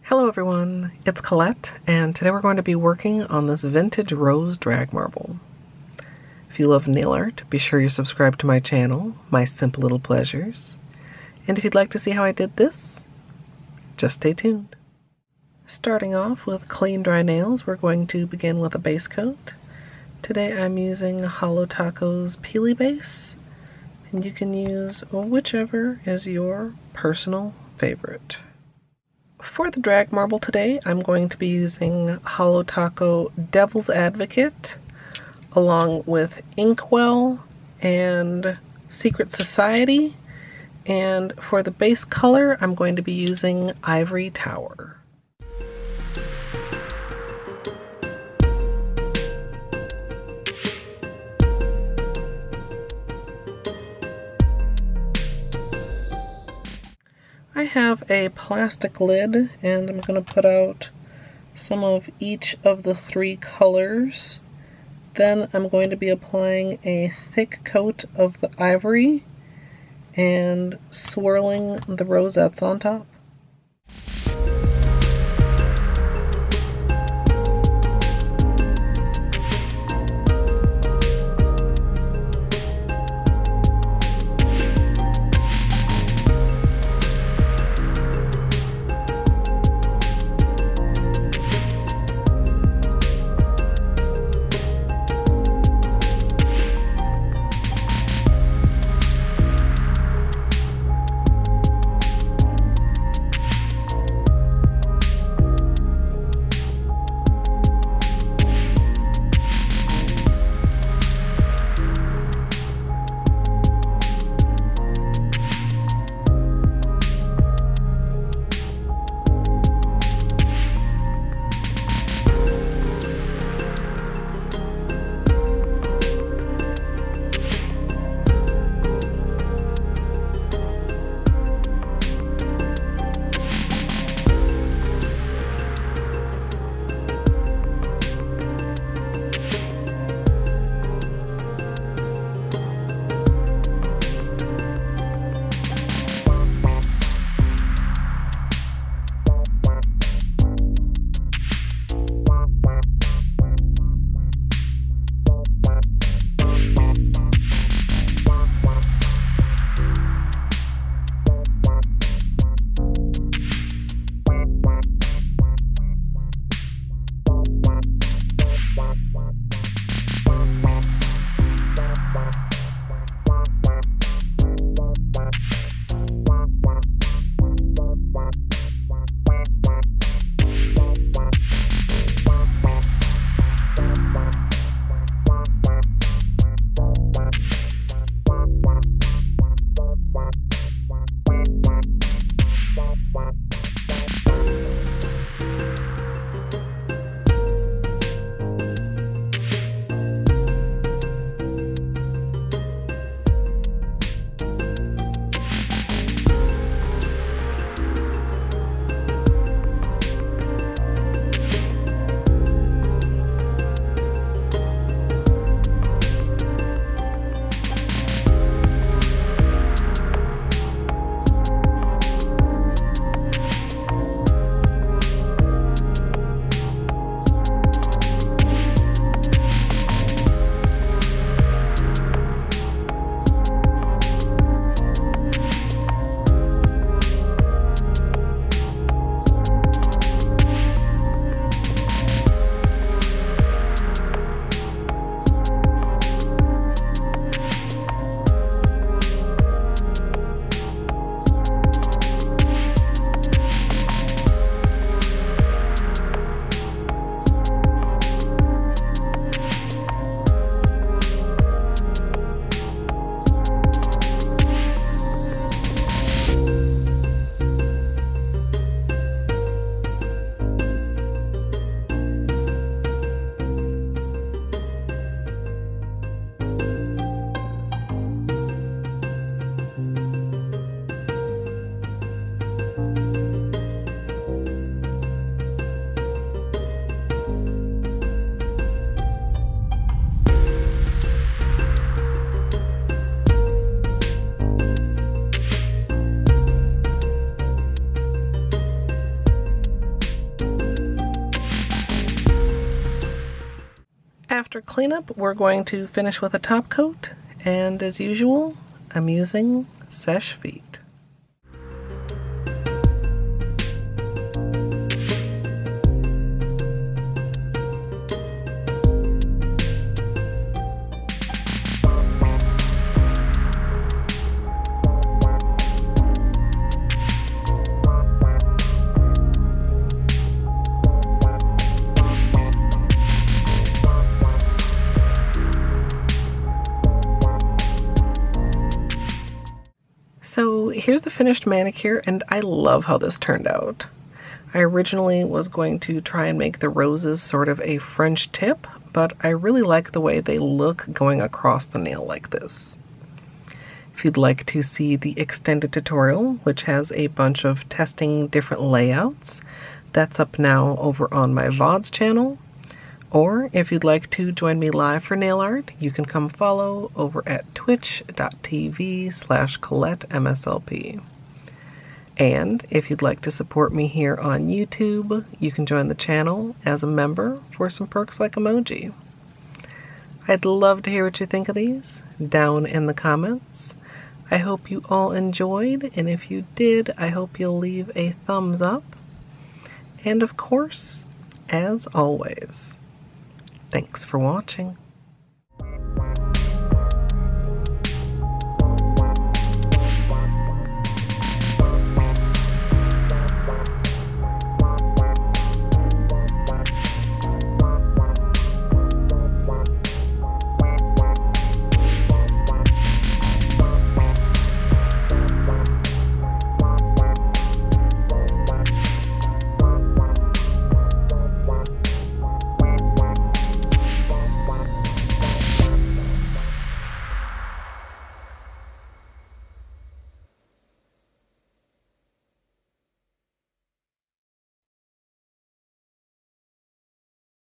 Hello everyone, it's Colette, and today we're going to be working on this Vintage Rose Drage Marble. If you love nail art, be sure you subscribe to my channel, My Simple Little Pleasures. And if you'd like to see how I did this, just stay tuned. Starting off with clean dry nails, we're going to begin with a base coat. Today I'm using Holo Taco's Peely Base, and you can use whichever is your personal favorite. For the drag marble today, I'm going to be using Holo Taco Devil's Advocate, along with Inkwell and Secret Society, and for the base color, I'm going to be using Ivory Tower. I have a plastic lid, and I'm going to put out some of each of the three colors. Then I'm going to be applying a thick coat of the ivory and swirling the rosettes on top. After cleanup, we're going to finish with a top coat, and as usual, I'm using Seche Vite. So here's the finished manicure, and I love how this turned out. I originally was going to try and make the roses sort of a French tip, but I really like the way they look going across the nail like this. If you'd like to see the extended tutorial, which has a bunch of testing different layouts, that's up now over on my VODs channel. Or if you'd like to join me live for nail art, you can come follow over at twitch.tv/Colette MSLP. And if you'd like to support me here on YouTube, you can join the channel as a member for some perks like emoji. I'd love to hear what you think of these down in the comments. I hope you all enjoyed, and if you did, I hope you'll leave a thumbs up. And of course, as always, thanks for watching.